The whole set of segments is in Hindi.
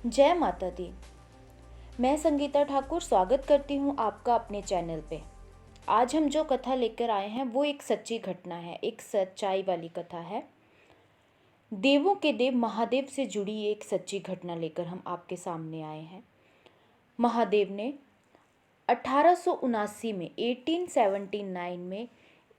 जय माता दी। मैं संगीता ठाकुर स्वागत करती हूँ आपका अपने चैनल पे। आज हम जो कथा लेकर आए हैं वो एक सच्ची घटना है, एक सच्चाई वाली कथा है। देवों के देव महादेव से जुड़ी एक सच्ची घटना लेकर हम आपके सामने आए हैं। महादेव ने 1879 में 1879 में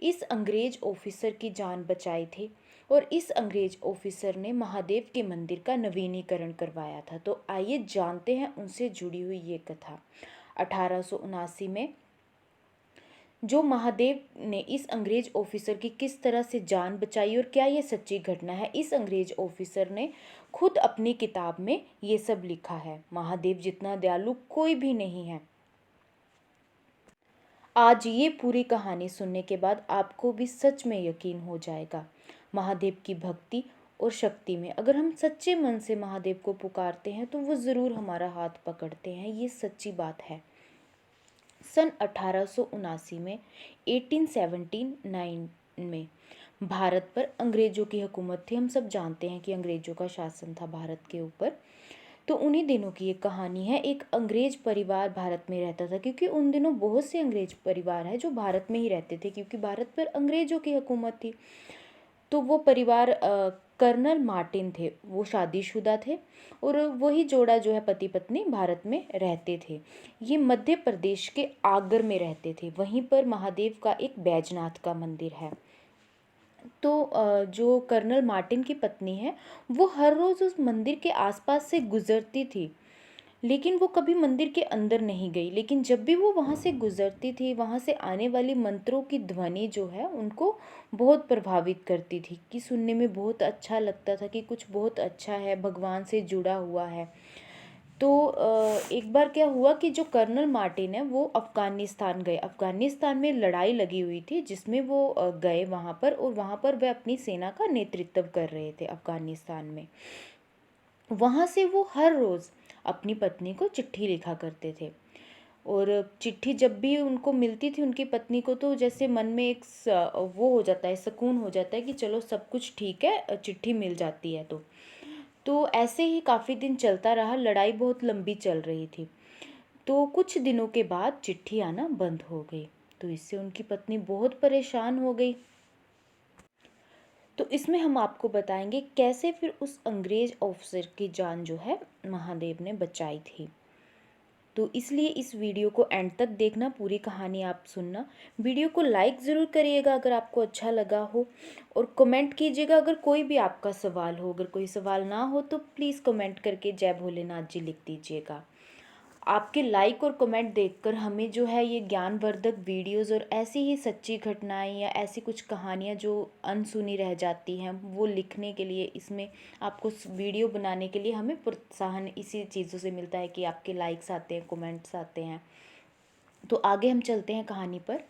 इस अंग्रेज ऑफिसर की जान बचाई थी और इस अंग्रेज ऑफिसर ने महादेव के मंदिर का नवीनीकरण करवाया था। तो आइए जानते हैं उनसे जुड़ी हुई ये कथा। 1879 में जो महादेव ने इस अंग्रेज ऑफिसर की किस तरह से जान बचाई और क्या ये सच्ची घटना है, इस अंग्रेज ऑफिसर ने खुद अपनी किताब में ये सब लिखा है। महादेव जितना दयालु कोई भी नहीं है। आज ये पूरी कहानी सुनने के बाद आपको भी सच में यकीन हो जाएगा महादेव की भक्ति और शक्ति में। अगर हम सच्चे मन से महादेव को पुकारते हैं तो वो ज़रूर हमारा हाथ पकड़ते हैं, ये सच्ची बात है। सन 1879 में 1879 में भारत पर अंग्रेज़ों की हुकूमत थी। हम सब जानते हैं कि अंग्रेज़ों का शासन था भारत के ऊपर। तो उन्हीं दिनों की एक कहानी है। एक अंग्रेज परिवार भारत में रहता था, क्योंकि उन दिनों बहुत से अंग्रेज परिवार हैं जो भारत में ही रहते थे, क्योंकि भारत पर अंग्रेजों की हुकूमत थी। तो वो परिवार कर्नल मार्टिन थे, वो शादीशुदा थे और वही जोड़ा जो है पति पत्नी भारत में रहते थे। ये मध्य प्रदेश के आगर में रहते थे। वहीं पर महादेव का एक बैजनाथ का मंदिर है। तो जो कर्नल मार्टिन की पत्नी है वो हर रोज़ उस मंदिर के आसपास से गुजरती थी, लेकिन वो कभी मंदिर के अंदर नहीं गई। लेकिन जब भी वो वहाँ से गुजरती थी, वहाँ से आने वाली मंत्रों की ध्वनि जो है उनको बहुत प्रभावित करती थी, कि सुनने में बहुत अच्छा लगता था कि कुछ बहुत अच्छा है, भगवान से जुड़ा हुआ है। तो एक बार क्या हुआ कि जो कर्नल मार्टिन है वो अफ़गानिस्तान गए। अफ़गानिस्तान में लड़ाई लगी हुई थी जिसमें वो गए वहाँ पर, और वहाँ पर वह अपनी सेना का नेतृत्व कर रहे थे अफ़गानिस्तान में। वहाँ से वो हर रोज़ अपनी पत्नी को चिट्ठी लिखा करते थे, और चिट्ठी जब भी उनको मिलती थी उनकी पत्नी को, तो जैसे मन में एक वो हो जाता है, सुकून हो जाता है कि चलो सब कुछ ठीक है, चिट्ठी मिल जाती है। तो ऐसे ही काफ़ी दिन चलता रहा। लड़ाई बहुत लंबी चल रही थी। तो कुछ दिनों के बाद चिट्ठी आना बंद हो गई। तो इससे उनकी पत्नी बहुत परेशान हो गई। तो इसमें हम आपको बताएंगे कैसे फिर उस अंग्रेज ऑफिसर की जान जो है महादेव ने बचाई थी। तो इसलिए इस वीडियो को एंड तक देखना, पूरी कहानी आप सुनना। वीडियो को लाइक ज़रूर करिएगा अगर आपको अच्छा लगा हो, और कमेंट कीजिएगा अगर कोई भी आपका सवाल हो। अगर कोई सवाल ना हो तो प्लीज़ कमेंट करके जय भोलेनाथ जी लिख दीजिएगा। आपके लाइक और कमेंट देखकर हमें जो है ये ज्ञानवर्धक वीडियोस और ऐसी ही सच्ची घटनाएं या ऐसी कुछ कहानियाँ जो अनसुनी रह जाती हैं वो लिखने के लिए, इसमें आपको वीडियो बनाने के लिए हमें प्रोत्साहन इसी चीज़ों से मिलता है कि आपके लाइक्स आते हैं, कमेंट्स आते हैं। तो आगे हम चलते हैं कहानी पर।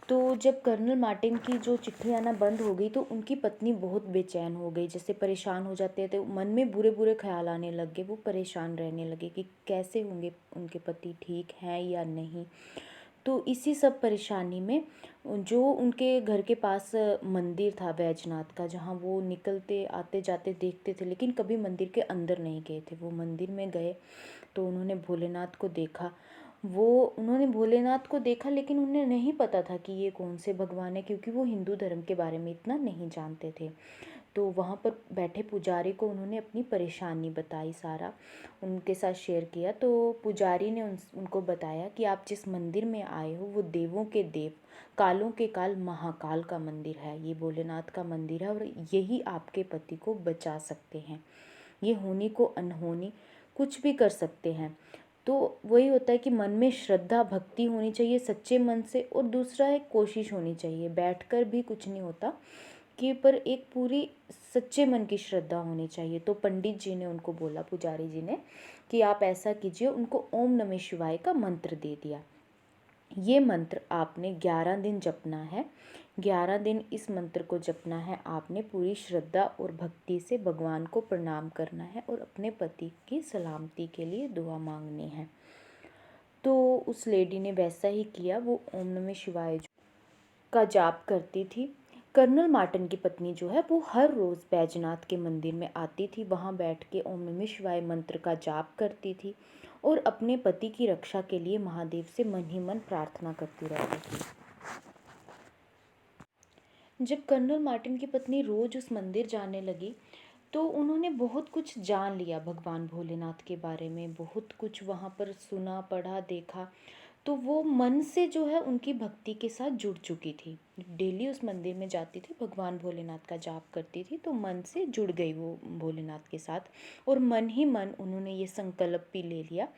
तो जब कर्नल मार्टिन की जो चिट्ठी आना बंद हो गई तो उनकी पत्नी बहुत बेचैन हो गई। जैसे परेशान हो जाते थे, मन में बुरे बुरे ख्याल आने लग गए। वो परेशान रहने लगे कि कैसे होंगे उनके पति, ठीक हैं या नहीं। तो इसी सब परेशानी में जो उनके घर के पास मंदिर था बैजनाथ का, जहाँ वो निकलते आते जाते देखते थे, लेकिन कभी मंदिर के अंदर नहीं गए थे। वो मंदिर में गए तो उन्होंने भोलेनाथ को देखा। उन्होंने भोलेनाथ को देखा, लेकिन उन्हें नहीं पता था कि ये कौन से भगवान है, क्योंकि वो हिंदू धर्म के बारे में इतना नहीं जानते थे। तो वहाँ पर बैठे पुजारी को उन्होंने अपनी परेशानी बताई, सारा उनके साथ शेयर किया। तो पुजारी ने उनको बताया कि आप जिस मंदिर में आए हो वो देवों के देव, कालों के काल महाकाल का मंदिर है, ये भोलेनाथ का मंदिर है, और यही आपके पति को बचा सकते हैं। ये होनी को अनहोनी कुछ भी कर सकते हैं। तो वही होता है कि मन में श्रद्धा भक्ति होनी चाहिए सच्चे मन से, और दूसरा है कोशिश होनी चाहिए। बैठकर भी कुछ नहीं होता, कि पर एक पूरी सच्चे मन की श्रद्धा होनी चाहिए। तो पंडित जी ने उनको बोला, पुजारी जी ने, कि आप ऐसा कीजिए। उनको ओम नमः शिवाय का मंत्र दे दिया। ये मंत्र आपने 11 दिन जपना है। 11 दिन इस मंत्र को जपना है आपने, पूरी श्रद्धा और भक्ति से भगवान को प्रणाम करना है और अपने पति की सलामती के लिए दुआ मांगनी है। तो उस लेडी ने वैसा ही किया। वो ओम नमः शिवाय का जाप करती थी। कर्नल मार्टिन की पत्नी जो है वो हर रोज़ बैजनाथ के मंदिर में आती थी, वहाँ बैठ के ओम नमः शिवाय मंत्र का जाप करती थी और अपने पति की रक्षा के लिए महादेव से मन ही मन प्रार्थना करती रहती थी। जब कर्नल मार्टिन की पत्नी रोज़ उस मंदिर जाने लगी तो उन्होंने बहुत कुछ जान लिया भगवान भोलेनाथ के बारे में, बहुत कुछ वहाँ पर सुना, पढ़ा, देखा। तो वो मन से जो है उनकी भक्ति के साथ जुड़ चुकी थी। डेली उस मंदिर में जाती थी, भगवान भोलेनाथ का जाप करती थी, तो मन से जुड़ गई वो भोलेनाथ के साथ। और मन ही मन उन्होंने ये संकल्प भी ले लिया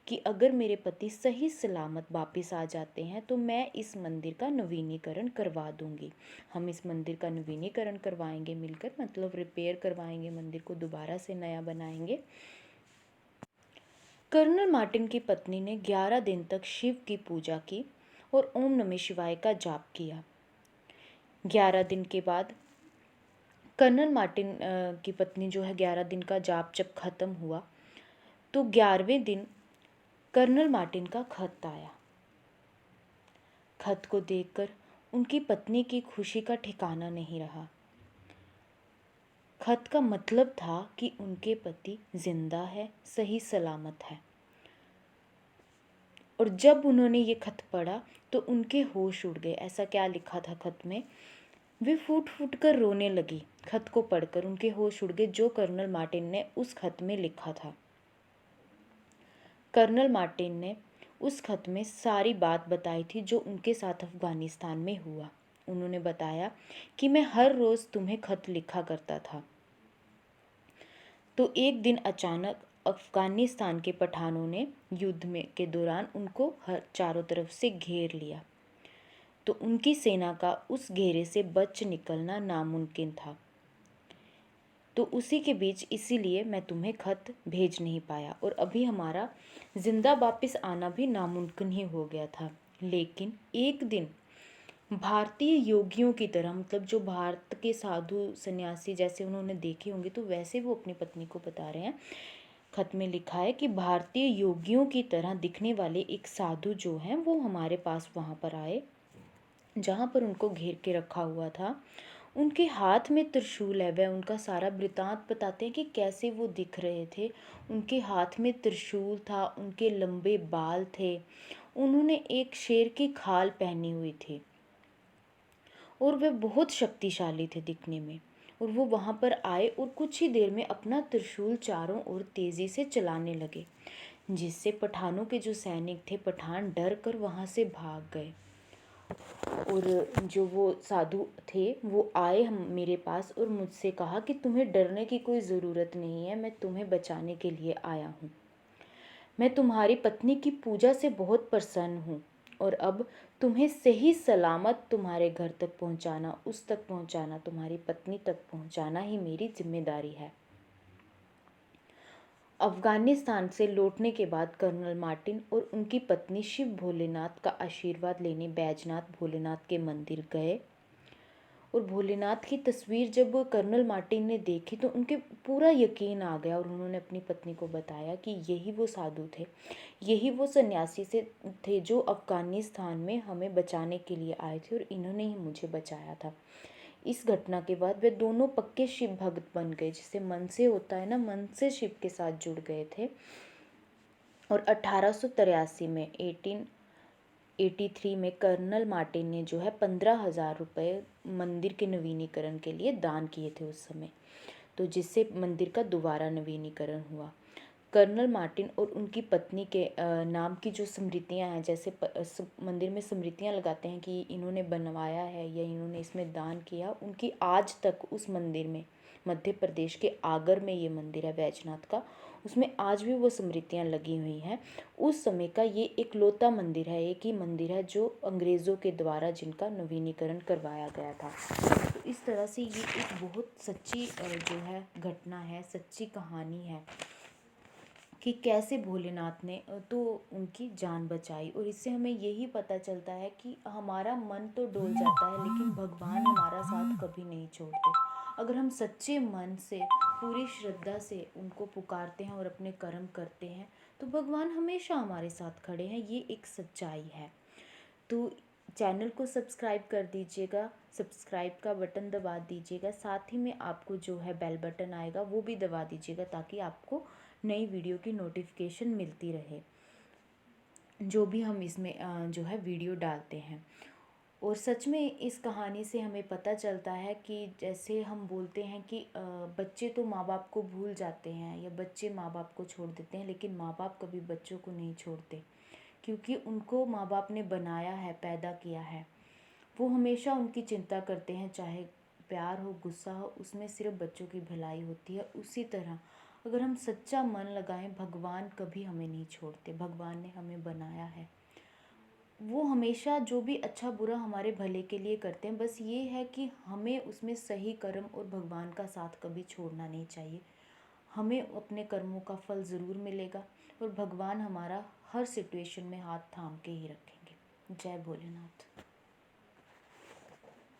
कि अगर मेरे पति सही सलामत वापस आ जाते हैं तो मैं इस मंदिर का नवीनीकरण करवा दूंगी। हम इस मंदिर का नवीनीकरण करवाएंगे मिलकर, मतलब रिपेयर करवाएंगे, मंदिर को दोबारा से नया बनाएंगे। कर्नल मार्टिन की पत्नी ने 11 दिन तक शिव की पूजा की और ओम नमः शिवाय का जाप किया। 11 दिन के बाद कर्नल मार्टिन की पत्नी जो है 11 दिन का जाप जब खत्म हुआ तो 11वें दिन कर्नल मार्टिन का खत आया। खत को देखकर उनकी पत्नी की खुशी का ठिकाना नहीं रहा। खत का मतलब था कि उनके पति जिंदा है, सही सलामत है। और जब उन्होंने ये खत पढ़ा तो उनके होश उड़ गए। ऐसा क्या लिखा था खत में? वे फूट फूट कर रोने लगी। खत को पढ़कर उनके होश उड़ गए, जो कर्नल मार्टिन ने उस खत में लिखा था। कर्नल मार्टिन ने उस खत में सारी बात बताई थी जो उनके साथ अफगानिस्तान में हुआ। उन्होंने बताया कि मैं हर रोज़ तुम्हें खत लिखा करता था, तो एक दिन अचानक अफगानिस्तान के पठानों ने युद्ध में के दौरान उनको हर चारों तरफ से घेर लिया, तो उनकी सेना का उस घेरे से बच निकलना नामुमकिन था। तो उसी के बीच इसीलिए मैं तुम्हें खत भेज नहीं पाया और अभी हमारा जिंदा वापस आना भी नामुमकिन ही हो गया था। लेकिन एक दिन भारतीय योगियों की तरह, मतलब जो भारत के साधु सन्यासी जैसे उन्होंने देखे होंगे, तो वैसे वो अपनी पत्नी को बता रहे हैं। खत में लिखा है कि भारतीय योगियों की तरह दिखने वाले एक साधु जो हैं वो हमारे पास वहाँ पर आए, जहाँ पर उनको घेर के रखा हुआ था। उनके हाथ में त्रिशूल है। वह उनका सारा वृतांत बताते हैं कि कैसे वो दिख रहे थे। उनके हाथ में त्रिशूल था, उनके लंबे बाल थे, उन्होंने एक शेर की खाल पहनी हुई थी और वे बहुत शक्तिशाली थे दिखने में। और वो वहाँ पर आए और कुछ ही देर में अपना त्रिशूल चारों ओर तेज़ी से चलाने लगे, जिससे पठानों के जो सैनिक थे, पठान डर कर वहाँ से भाग गए। और जो वो साधु थे वो आए हम मेरे पास और मुझसे कहा कि तुम्हें डरने की कोई ज़रूरत नहीं है, मैं तुम्हें बचाने के लिए आया हूँ। मैं तुम्हारी पत्नी की पूजा से बहुत प्रसन्न हूँ और अब तुम्हें सही सलामत तुम्हारे घर तक पहुँचाना, उस तक पहुँचाना, तुम्हारी पत्नी तक पहुँचाना ही मेरी जिम्मेदारी है। अफगानिस्तान से लौटने के बाद कर्नल मार्टिन और उनकी पत्नी शिव भोलेनाथ का आशीर्वाद लेने बैजनाथ भोलेनाथ के मंदिर गए। और भोलेनाथ की तस्वीर जब कर्नल मार्टिन ने देखी तो उनके पूरा यकीन आ गया और उन्होंने अपनी पत्नी को बताया कि यही वो साधु थे, यही वो सन्यासी से थे जो अफगानिस्तान में हमें बचाने के लिए आए थे और इन्होंने ही मुझे बचाया था। इस घटना के बाद वे दोनों पक्के शिव भक्त बन गए, जिसे मन से होता है ना, मन से शिव के साथ जुड़ गए थे। और 1883 में 1883 में कर्नल मार्टिन ने जो है 15,000 रुपये मंदिर के नवीनीकरण के लिए दान किए थे उस समय, तो जिससे मंदिर का दोबारा नवीनीकरण हुआ। कर्नल मार्टिन और उनकी पत्नी के नाम की जो स्मृतियां हैं, जैसे मंदिर में स्मृतियां लगाते हैं कि इन्होंने बनवाया है या इन्होंने इसमें दान किया, उनकी आज तक उस मंदिर में, मध्य प्रदेश के आगर में ये मंदिर है बैजनाथ का, उसमें आज भी वो स्मृतियां लगी हुई हैं। उस समय का ये इकलौता मंदिर है, एक ही मंदिर है जो अंग्रेज़ों के द्वारा जिनका नवीनीकरण करवाया गया था। तो इस तरह से ये एक बहुत सच्ची जो है घटना है, सच्ची कहानी है कि कैसे भोलेनाथ ने तो उनकी जान बचाई। और इससे हमें यही पता चलता है कि हमारा मन तो डोल जाता है लेकिन भगवान हमारा साथ कभी नहीं छोड़ते। अगर हम सच्चे मन से, पूरी श्रद्धा से उनको पुकारते हैं और अपने कर्म करते हैं तो भगवान हमेशा हमारे साथ खड़े हैं। ये एक सच्चाई है। तो चैनल को सब्सक्राइब कर दीजिएगा, सब्सक्राइब का बटन दबा दीजिएगा। साथ ही में आपको जो है बेल बटन आएगा वो भी दबा दीजिएगा, ताकि आपको नई वीडियो की नोटिफिकेशन मिलती रहे, जो भी हम इसमें जो है वीडियो डालते हैं। और सच में इस कहानी से हमें पता चलता है कि जैसे हम बोलते हैं कि बच्चे तो माँ बाप को भूल जाते हैं या बच्चे माँ बाप को छोड़ देते हैं, लेकिन माँ बाप कभी बच्चों को नहीं छोड़ते, क्योंकि उनको माँ बाप ने बनाया है, पैदा किया है। वो हमेशा उनकी चिंता करते हैं, चाहे प्यार हो, गुस्सा हो, उसमें सिर्फ बच्चों की भलाई होती है। उसी तरह अगर हम सच्चा मन लगाएं, भगवान कभी हमें नहीं छोड़ते। भगवान ने हमें बनाया है, वो हमेशा जो भी अच्छा बुरा हमारे भले के लिए करते हैं। बस ये है कि हमें उसमें सही कर्म और भगवान का साथ कभी छोड़ना नहीं चाहिए। हमें अपने कर्मों का फल ज़रूर मिलेगा और भगवान हमारा हर सिचुएशन में हाथ थाम के ही रखेंगे। जय भोलेनाथ।